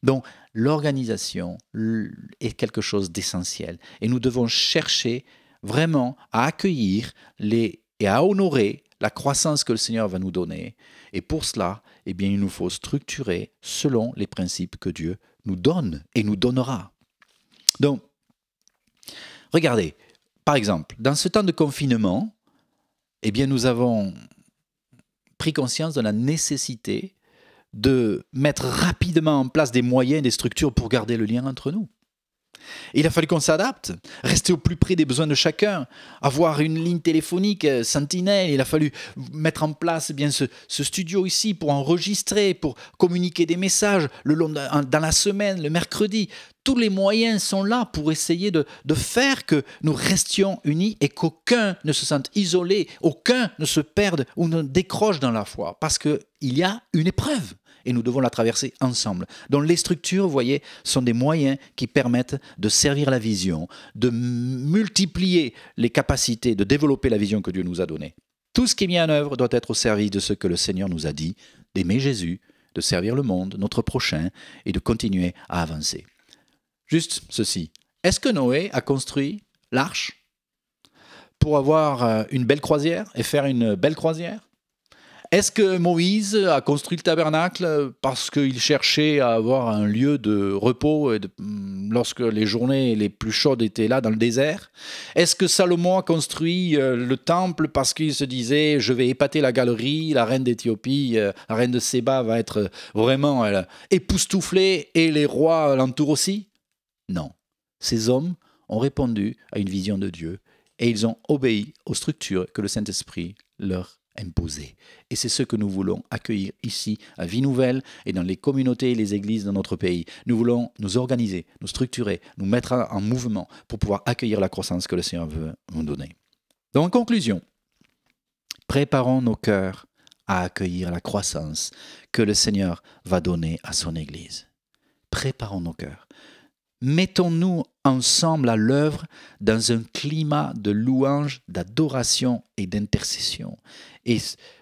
Donc, l'organisation est quelque chose d'essentiel. Et nous devons chercher vraiment à accueillir et à honorer la croissance que le Seigneur va nous donner. Et pour cela, eh bien, il nous faut structurer selon les principes que Dieu nous donne et nous donnera. Donc, regardez, par exemple, dans ce temps de confinement, eh bien, nous avons pris conscience de la nécessité de mettre rapidement en place des moyens, des structures pour garder le lien entre nous. Il a fallu qu'on s'adapte, rester au plus près des besoins de chacun, avoir une ligne téléphonique, sentinelle. Il a fallu mettre en place bien ce studio ici pour enregistrer, pour communiquer des messages dans la semaine, le mercredi. Tous les moyens sont là pour essayer de faire que nous restions unis et qu'aucun ne se sente isolé, aucun ne se perde ou ne décroche dans la foi, parce qu'il y a une épreuve. Et nous devons la traverser ensemble. Donc les structures, vous voyez, sont des moyens qui permettent de servir la vision, de multiplier les capacités, de développer la vision que Dieu nous a donnée. Tout ce qui est mis en œuvre doit être au service de ce que le Seigneur nous a dit, d'aimer Jésus, de servir le monde, notre prochain, et de continuer à avancer. Juste ceci. Est-ce que Noé a construit l'arche pour avoir une belle croisière et faire une belle croisière ? Est-ce que Moïse a construit le tabernacle parce qu'il cherchait à avoir un lieu de repos lorsque les journées les plus chaudes étaient là dans le désert? Est-ce que Salomon a construit le temple parce qu'il se disait « je vais épater la galerie, la reine d'Éthiopie, la reine de Séba va être vraiment époustouflée et les rois l'entourent aussi ?» Non. Ces hommes ont répondu à une vision de Dieu et ils ont obéi aux structures que le Saint-Esprit leur imposé. Et c'est ce que nous voulons accueillir ici à Vie Nouvelle et dans les communautés et les églises dans notre pays. Nous voulons nous organiser, nous structurer, nous mettre en mouvement pour pouvoir accueillir la croissance que le Seigneur veut nous donner. Donc, en conclusion, préparons nos cœurs à accueillir la croissance que le Seigneur va donner à son Église. Préparons nos cœurs. Mettons-nous ensemble à l'œuvre dans un climat de louange, d'adoration et d'intercession. Et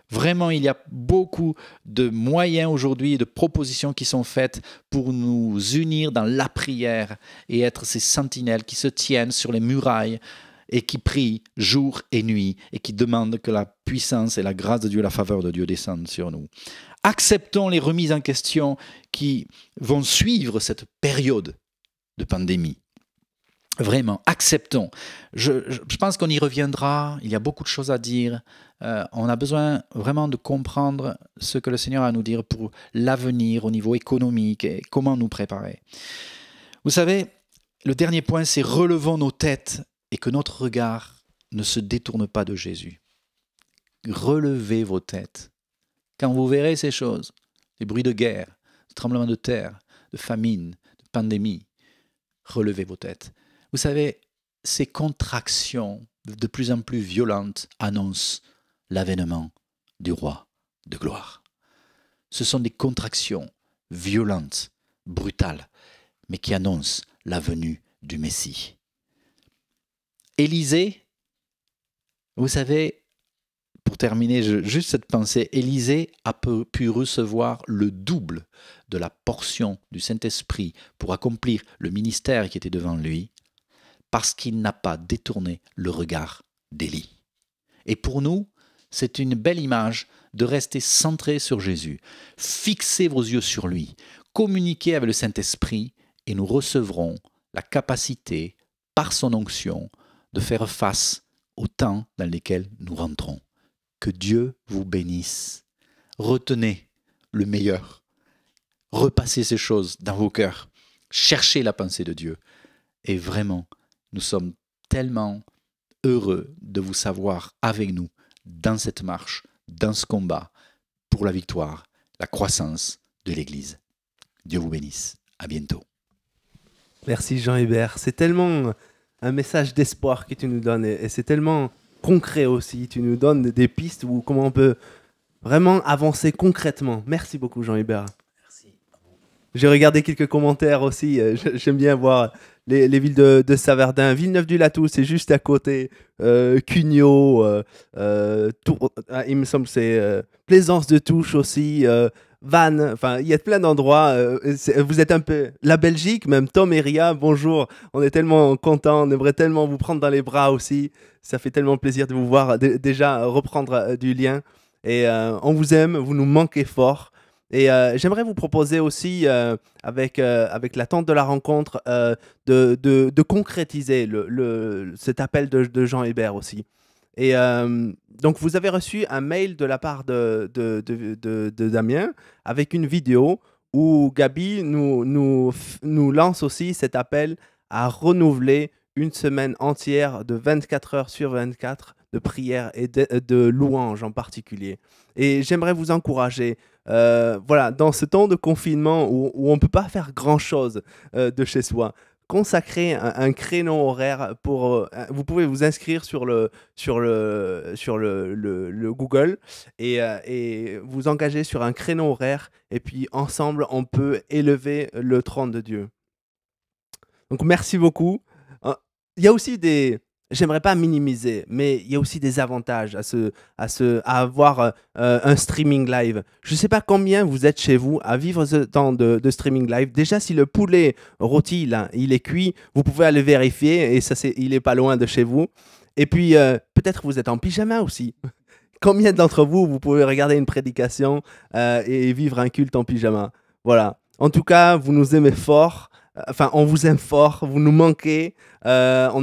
vraiment, il y a beaucoup de moyens aujourd'hui, de propositions qui sont faites pour nous unir dans la prière et être ces sentinelles qui se tiennent sur les murailles et qui prient jour et nuit et qui demandent que la puissance et la grâce de Dieu, la faveur de Dieu descendent sur nous. Acceptons les remises en question qui vont suivre cette période de pandémie. Vraiment, acceptons. Je pense qu'on y reviendra, il y a beaucoup de choses à dire. On a besoin vraiment de comprendre ce que le Seigneur a à nous dire pour l'avenir au niveau économique et comment nous préparer. Vous savez, le dernier point, c'est relevons nos têtes et que notre regard ne se détourne pas de Jésus. Relevez vos têtes. Quand vous verrez ces choses, les bruits de guerre, de tremblements de terre, de famine, de pandémie, relevez vos têtes. Vous savez, ces contractions de plus en plus violentes annoncent l'avènement du roi de gloire. Ce sont des contractions violentes, brutales, mais qui annoncent la venue du Messie. Élisée, vous savez, pour terminer, juste cette pensée, Élisée a pu recevoir le double de la portion du Saint-Esprit pour accomplir le ministère qui était devant lui, parce qu'il n'a pas détourné le regard d'Élie. Et pour nous, c'est une belle image de rester centré sur Jésus. Fixez vos yeux sur lui, communiquez avec le Saint-Esprit et nous recevrons la capacité, par son onction, de faire face aux temps dans lesquels nous rentrons. Que Dieu vous bénisse. Retenez le meilleur. Repassez ces choses dans vos cœurs. Cherchez la pensée de Dieu. Et vraiment, nous sommes tellement heureux de vous savoir avec nous dans cette marche, dans ce combat pour la victoire, la croissance de l'Église. Dieu vous bénisse. À bientôt. Merci Jean-Hubert. C'est tellement un message d'espoir que tu nous donnes et c'est tellement concret aussi. Tu nous donnes des pistes où comment on peut vraiment avancer concrètement. Merci beaucoup Jean-Hubert. Merci. J'ai regardé quelques commentaires aussi. J'aime bien voir les villes de Saverdin. Villeneuve-du-Latou, c'est juste à côté. Cugnot, il me semble que c'est Plaisance de Touche aussi. Vannes, enfin, il y a plein d'endroits. Vous êtes un peu la Belgique, même Tom et Ria, bonjour. On est tellement contents, on aimerait tellement vous prendre dans les bras aussi. Ça fait tellement plaisir de vous voir déjà reprendre du lien. Et on vous aime, vous nous manquez fort. Et j'aimerais vous proposer aussi, avec la tente de la rencontre, de concrétiser cet appel de Jean Hébert aussi. Et donc, vous avez reçu un mail de la part de Damien avec une vidéo où Gabi nous lance aussi cet appel à renouveler une semaine entière de 24 heures sur 24 de prière et de louange en particulier. Et j'aimerais vous encourager, voilà, dans ce temps de confinement où on ne peut pas faire grand-chose de chez soi, consacrer un créneau horaire pour... vous pouvez vous inscrire sur le Google et vous engager sur un créneau horaire et puis ensemble, on peut élever le trône de Dieu. Donc, merci beaucoup. Il y a aussi des... J'aimerais pas minimiser, mais il y a aussi des avantages à avoir un streaming live. Je ne sais pas combien vous êtes chez vous à vivre ce temps de streaming live. Déjà, si le poulet rôti, là, il est cuit, vous pouvez aller vérifier et il n'est pas loin de chez vous. Et puis, peut-être vous êtes en pyjama aussi. Combien d'entre vous pouvez regarder une prédication et vivre un culte en pyjama? Voilà. En tout cas, vous nous aimez fort. Enfin, on vous aime fort, vous nous manquez, on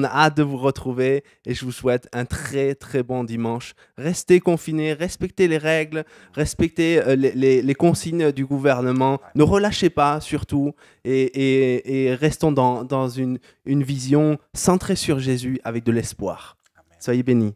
a hâte de vous retrouver et je vous souhaite un très très bon dimanche. Restez confinés, respectez les règles, respectez les consignes du gouvernement, ne relâchez pas surtout et restons dans une vision centrée sur Jésus avec de l'espoir. Soyez bénis.